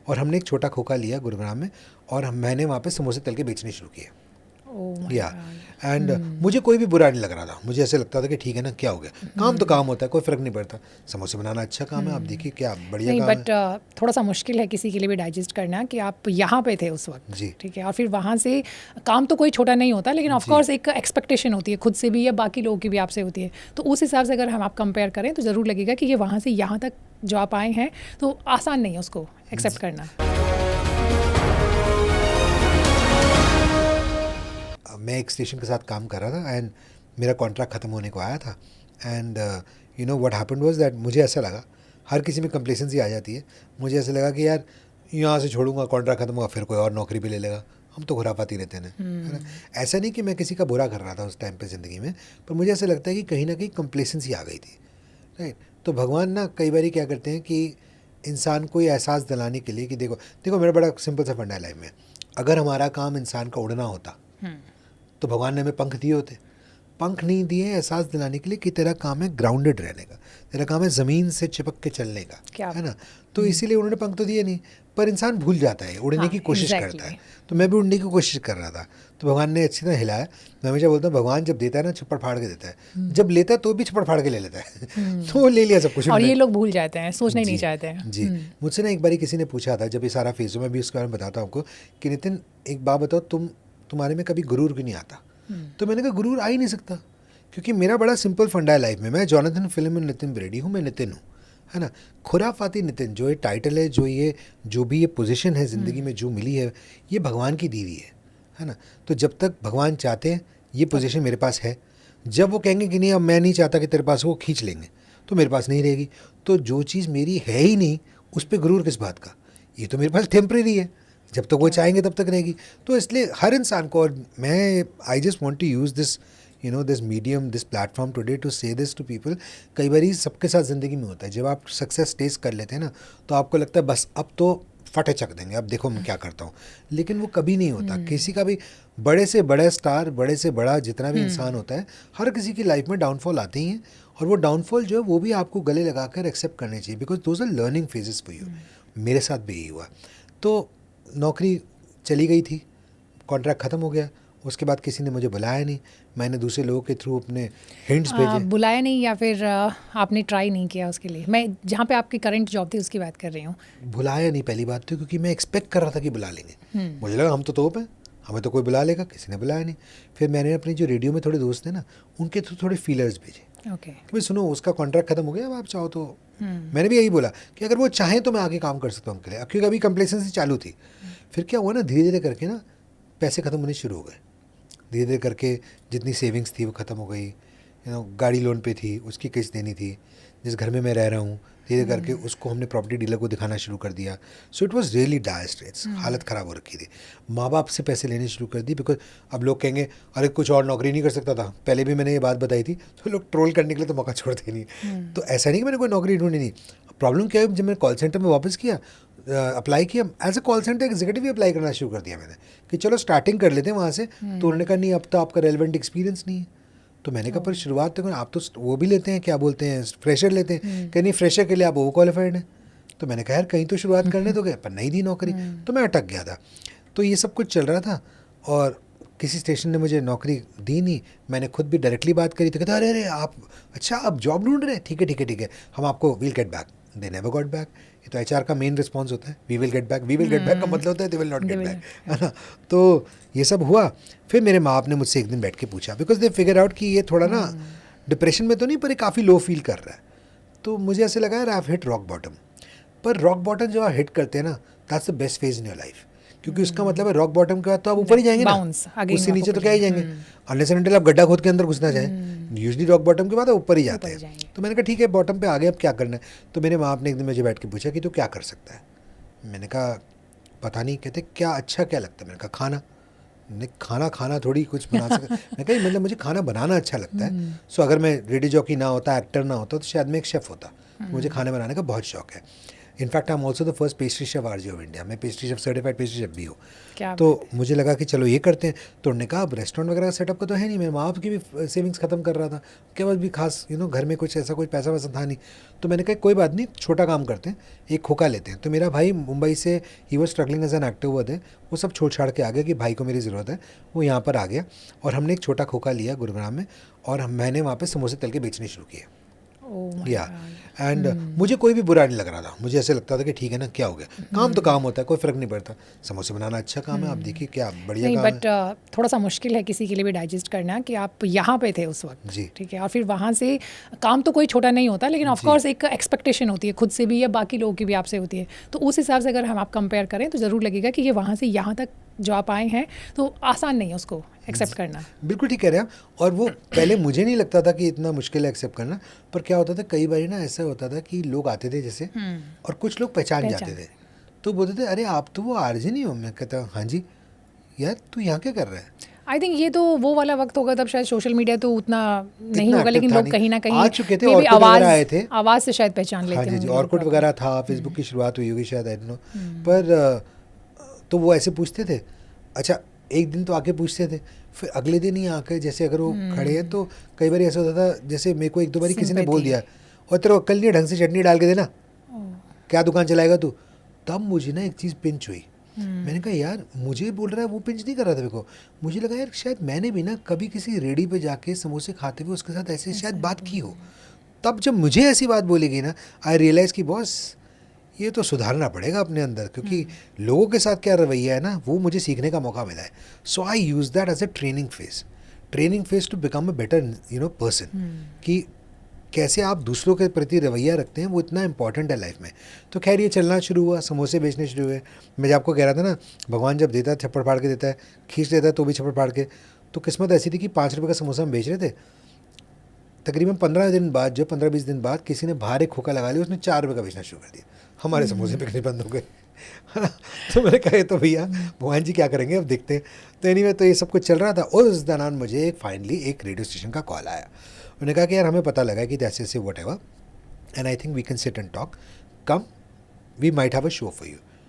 और हमने एक छोटा खोखा लिया गुरुग्राम में और मैंने वहाँ पे समोसे तल के बेचने शुरू किए। या एंड मुझे कोई भी बुरा नहीं लग रहा था, मुझे ऐसे लगता था कि ठीक है ना, क्या हो गया, काम तो काम होता है, कोई फ़र्क नहीं पड़ता। समोसे बनाना अच्छा काम है, आप देखिए क्या बढ़िया नहीं, काम बट है। थोड़ा सा मुश्किल है किसी के लिए भी डाइजेस्ट करना कि आप यहाँ पे थे उस वक्त, जी। ठीक है, और फिर वहाँ से काम तो कोई छोटा नहीं होता, लेकिन ऑफ कोर्स एक एक्सपेक्टेशन होती है खुद से भी या बाकी लोगों की भी आपसे होती है। तो उस हिसाब से अगर हम आप कंपेयर करें तो ज़रूर लगेगा कि ये वहाँ से यहाँ तक जो आप आए हैं तो आसान नहीं है उसको एक्सेप्ट करना। मैं एक स्टेशन के साथ काम कर रहा था एंड मेरा कॉन्ट्रैक्ट ख़त्म होने को आया था and you know what happened was that मुझे ऐसा लगा, हर किसी में कंप्लेसेंसी आ जाती है, मुझे ऐसा लगा कि यार यहाँ से छोड़ूंगा, कॉन्ट्रैक्ट खत्म होगा, फिर कोई और नौकरी भी ले लेगा, हम तो खुराफाती रहते हैं, है ना। ऐसा नहीं कि मैं किसी का बुरा कर रहा था उस टाइम पे ज़िंदगी में, पर मुझे ऐसा लगता है कि कहीं ना कहीं कंप्लेसेंसी आ गई थी, राइट। तो भगवान ना कई बार क्या करते हैं कि इंसान को ये एहसास दिलाने के लिए कि देखो देखो मेरा बड़ा सिंपल सा फंडा है लाइफ में, अगर हमारा काम इंसान का उड़ना होता तो भगवान ने हमें पंख दिए होते। पंख नहीं दिए एहसास दिलाने के लिए कि तेरा काम है ग्राउंडेड रहने का, तेरा काम है ज़मीन से चिपक के चलने का, है ना। तो इसीलिए उन्होंने पंख तो दिए नहीं, पर इंसान भूल जाता है, उड़ने की कोशिश करता है। तो मैं भी उड़ने की कोशिश कर रहा था, तो भगवान ने अच्छी तरह हिलाया। मैं हमेशा बोलता हूँ भगवान जब देता है ना छप्पड़ फाड़ के देता है, जब लेता है तो भी छप्पड़ फाड़ के ले लेता है। तो वो ले लिया सब कुछ। और ये लोग भूल जाते हैं, सोचना ही नहीं चाहते हैं। जी, मुझसे ना एक बारी किसी ने पूछा था, जब ये सारा फेज़ में भी उसके बारे में बताता हूँ आपको, कि नितिन एक बात बताओ, तुम्हारे में कभी गुरूर क्यों नहीं आता। तो मैंने कहा गुरूर आ ही नहीं सकता, क्योंकि मेरा बड़ा सिंपल फंडा है लाइफ में, मैं जॉनथन फिल्म में नितिन ब्रेडी हूँ, मैं नितिन हूँ, है ना। खुराफाती नितिन, जो ये टाइटल है, जो भी ये पोजीशन है ज़िंदगी में जो मिली है, ये भगवान की दी हुई है ना। तो जब तक भगवान चाहते हैं ये पोजीशन मेरे पास है, जब वो कहेंगे कि नहीं अब मैं नहीं चाहता कि तेरे पास, वो खींच लेंगे, तो मेरे पास नहीं रहेगी। तो जो चीज़ मेरी है ही नहीं उस पर गुरूर किस बात का, ये तो मेरे पास टेम्प्रेरी है, जब तक वो चाहेंगे तब तक रहेगी। तो इसलिए हर इंसान को, और मैं I just want to use this this medium, this platform today to say this to people. कई बार सबके साथ ज़िंदगी में होता है, जब आप सक्सेस टेस्ट कर लेते हैं ना, तो आपको लगता है बस अब तो फटे चक देंगे, अब देखो मैं क्या करता हूँ, लेकिन वो कभी नहीं होता। किसी का भी बड़े से बड़ा स्टार, बड़े से बड़ा जितना भी इंसान होता है, हर किसी की लाइफ में डाउनफॉल आते ही हैं, और वो डाउनफॉल जो है वो भी आपको गले लगा कर एक्सेप्ट करने चाहिए, because those are learning phases for you. मेरे साथ भी यही हुआ। तो नौकरी चली गई थी, कॉन्ट्रैक्ट ख़त्म हो गया, उसके बाद किसी ने मुझे बुलाया नहीं, मैंने दूसरे लोगों के थ्रू अपने हिंट्स भेजे। बुलाया नहीं या फिर आपने ट्राई नहीं किया उसके लिए? मैं जहाँ पे आपकी करंट जॉब थी उसकी बात कर रही हूँ। बुलाया नहीं पहली बात तो, क्योंकि मैं एक्सपेक्ट कर रहा था कि बुला लेंगे, मुझे लगा हम तो तोप हैं, हमें तो कोई बुला लेगा, किसी ने बुलाया नहीं। फिर मैंने अपने जो रेडियो में थोड़े दोस्त हैं ना, उनके थ्रू थोड़े फीलर्स भेजे ओके कि भाई सुनो उसका कॉन्ट्रैक्ट खत्म हो गया, अब आप चाहो तो। मैंने भी यही बोला कि अगर वो चाहें तो मैं आगे काम कर सकता हूँ उनके लिए, क्योंकि अभी कंप्लेसेंसी चालू थी। फिर क्या हुआ ना, धीरे धीरे करके ना पैसे ख़त्म होने शुरू हो गए, धीरे धीरे करके जितनी सेविंग्स थी वो ख़त्म हो गई। गाड़ी लोन पे थी, उसकी किस्त देनी थी, जिस घर में मैं रह रहा हूँ धीरे करके उसको हमने प्रॉपर्टी डीलर को दिखाना शुरू कर दिया। So it was really dire straits, हालत ख़राब हो रखी थी। माँ बाप से पैसे लेने शुरू कर दी, बिकॉज अब लोग कहेंगे अरे कुछ और नौकरी नहीं कर सकता था, पहले भी मैंने ये बात बताई थी, तो लोग ट्रोल करने के लिए तो मौका छोड़ते नहीं। तो ऐसा नहीं कि मैंने कोई नौकरी ढूंढी नहीं। प्रॉब्लम क्या है, जब मैंने कॉल सेंटर में वापस किया, अप्लाई किया as a call centre executive भी अप्लाई करना शुरू कर दिया मैंने, कि चलो स्टार्टिंग कर लेते हैं वहाँ से। तो उन्होंने कहा नहीं अब तो आपका रेलिवेंट एक्सपीरियंस नहीं है। तो मैंने कहा पर शुरुआत तो आप तो वो भी लेते हैं, क्या बोलते हैं, फ्रेशर लेते हैं। कहीं नहीं, फ्रेशर के लिए आप ओवर क्वालिफाइड हैं। तो मैंने कहा यार कहीं तो शुरुआत करने तो गए, पर नहीं दी नौकरी, तो मैं अटक गया था। तो ये सब कुछ चल रहा था और किसी स्टेशन ने मुझे नौकरी दी नहीं। मैंने खुद भी डायरेक्टली बात करी तो कहता अरे अरे आप अच्छा आप जॉब ढूंढ रहे हैं, ठीक है ठीक है ठीक है, हम आपको will get back. They never got back. ये तो एचआर का मेन रिस्पॉन्स होता है, we will get back. We will get back का मतलब होता है they will not get back, है ना। तो ये सब हुआ। फिर मेरे माँ बाप ने मुझसे एक दिन बैठ के पूछा, बिकॉज दे फिगर आउट कि ये थोड़ा ना डिप्रेशन में तो नहीं पर काफ़ी लो फील कर रहा है। तो मुझे ऐसे लगा यार I have hit rock bottom. पर रॉक बॉटम जब आप हिट करते हैं ना, that's the best phase in your life, क्योंकि उसका मतलब है रॉक बॉटम के बाद तो आप ऊपर ही जाएंगे ना, उससे नीचे तो क्या ही जाएंगे, अनलेस एंड अनटिल आप गड्ढा खोद के अंदर घुसना चाहें। यूजली रॉक बॉटम के बाद ऊपर ही जाते हैं। तो मैंने कहा ठीक है बॉटम पे आ गए, अब क्या करना है। तो मेरे माँ बाप ने एक दिन मुझे बैठ के पूछा कि तू क्या कर सकता है। मैंने कहा पता नहीं। कहते क्या अच्छा क्या लगता है। मैंने कहा खाना। नहीं खाना खाना थोड़ी कुछ बना सकता। मैं कहा मतलब मुझे खाना बनाना अच्छा लगता है। सो अगर मैं रेडियो जॉकी ना होता, एक्टर ना होता, तो शायद मैं एक शेफ़ होता। मुझे खाना बनाने का बहुत शौक है। In fact I am also the first pastry chef RJ of India, मैं pastry chef certified pastry chef भी हूँ। क्या तो मुझे लगा कि चलो ये करते हैं। तो उन्होंने कहा अब रेस्टोरेंट वगैरह का सेटअप का तो है नहीं, मैं माँ बाप की भी सेविंग्स ख़त्म कर रहा था, के बाद भी खास घर में कुछ ऐसा कोई पैसा वैसा था नहीं। तो मैंने कहा कोई बात नहीं, छोटा काम करते हैं, एक खोखा लेते हैं। तो मेरा भाई मुंबई से, he was struggling as an actor हुआ थे, वो सब छोड़ छाड़ के आ गया कि भाई को मेरी ज़रूरत है, वो यहाँ पर आ गया और हमने एक छोटा खोखा लिया गुरुग्राम में और मैंने वहाँ पे समोसे तल के बेचने शुरू किए। या एंड मुझे कोई भी बुरा नहीं लग रहा था, मुझे ऐसे लगता था कि ठीक है ना, क्या हो गया, काम तो काम होता है, कोई फ़र्क नहीं पड़ता। समोसे बनाना अच्छा काम है, आप देखिए क्या बढ़िया नहीं, काम बट थोड़ा सा मुश्किल है किसी के लिए भी डाइजेस्ट करना कि आप यहाँ पे थे उस वक्त, जी। ठीक है, और फिर वहाँ से काम तो कोई छोटा नहीं होता, लेकिन ऑफ कोर्स एक एक्सपेक्टेशन होती है खुद से भी या बाकी लोगों की भी आपसे होती है। तो उस हिसाब से अगर हम आप कंपेयर करें तो ज़रूर लगेगा कि ये वहाँ से यहाँ तक जो आप आए हैं तो आसान नहीं है उसको एक्सेप्ट करना। बिल्कुल ठीक कह रहे हैं आप। और वो पहले मुझे नहीं लगता था कि इतना मुश्किल है एक्सेप्ट करना, पर क्या होता था कई बार ना ऐसा होता था कि लोग आते थे जैसे और कुछ लोग पहचान जाते थे, तो बोलते थे अरे आप तो वो आरजे नहीं हो। मैं कहता हाँ जी, यार तू यहाँ क्या कर रहा है। आई थिंक ये तो वो वाला वक्त होगा तब शायद सोशल मीडिया तो उतना नहीं होगा, लेकिन था लोग नहीं। कहीं ना कहीं आ चुके थे, maybe ऑर्कुट वगैरह आए थे, आवाज़ से शायद पहचान लेते हाँ हैं। जी जी, ऑर्कुट वगैरह था, फेसबुक की शुरुआत हुई होगी शायद, आई डोंट नो। पर तो वो ऐसे पूछते थे, अच्छा एक दिन तो आके पूछते थे, फिर अगले दिन ही आके जैसे अगर वो खड़े हैं तो कई बार ऐसा होता था, जैसे मेरे को एक दो बार किसी ने बोल दिया और तेरे को अक्ल नहीं है, ढंग से चटनी डाल के देना, क्या दुकान चलाएगा तू। तब मुझे ना एक चीज़ पिंच हुई, मैंने कहा यार मुझे बोल रहा है, वो पिंच नहीं कर रहा था मेरे को, मुझे लगा यार शायद मैंने भी ना कभी किसी रेडी पे जाके समोसे खाते हुए उसके साथ ऐसे शायद बात की हो। तब जब मुझे ऐसी बात बोली गई ना, आई रियलाइज़ कि बॉस ये तो सुधारना पड़ेगा अपने अंदर, क्योंकि लोगों के साथ क्या रवैया है ना, वो मुझे सीखने का मौका मिला है। So I use that as a training phase to become a better person, कि कैसे आप दूसरों के प्रति रवैया रखते हैं, वो इतना इंपॉर्टेंट है लाइफ में। तो खैर ये चलना शुरू हुआ, समोसे बेचने शुरू हुए। मैं आपको कह रहा था ना, भगवान जब देता है थप्पड़ फाड़ के देता है, खींच देता है तो भी छप्पड़ फाड़ के। तो किस्मत ऐसी थी कि 5 रुपये का समोसा हम बेच रहे थे, तकरीबन 15 दिन बाद, जो 15-20 दिन बाद किसी ने बाहर एक खोखा लगा लिया, उसने 4 रुपये का बेचना शुरू कर दिया, हमारे समोसे बिकने बंद हो गए, है ना। तो मैंने कहा तो भैया भगवान जी क्या करेंगे, अब देखते हैं। तो एनीवे तो ये सब कुछ चल रहा था और उस दौरान मुझे फाइनली एक रेडियो स्टेशन का कॉल आया। उन्होंने कहा कि यार हमें पता लगा कि जैसे whatever and I think we can sit and talk, come we might have a show for you.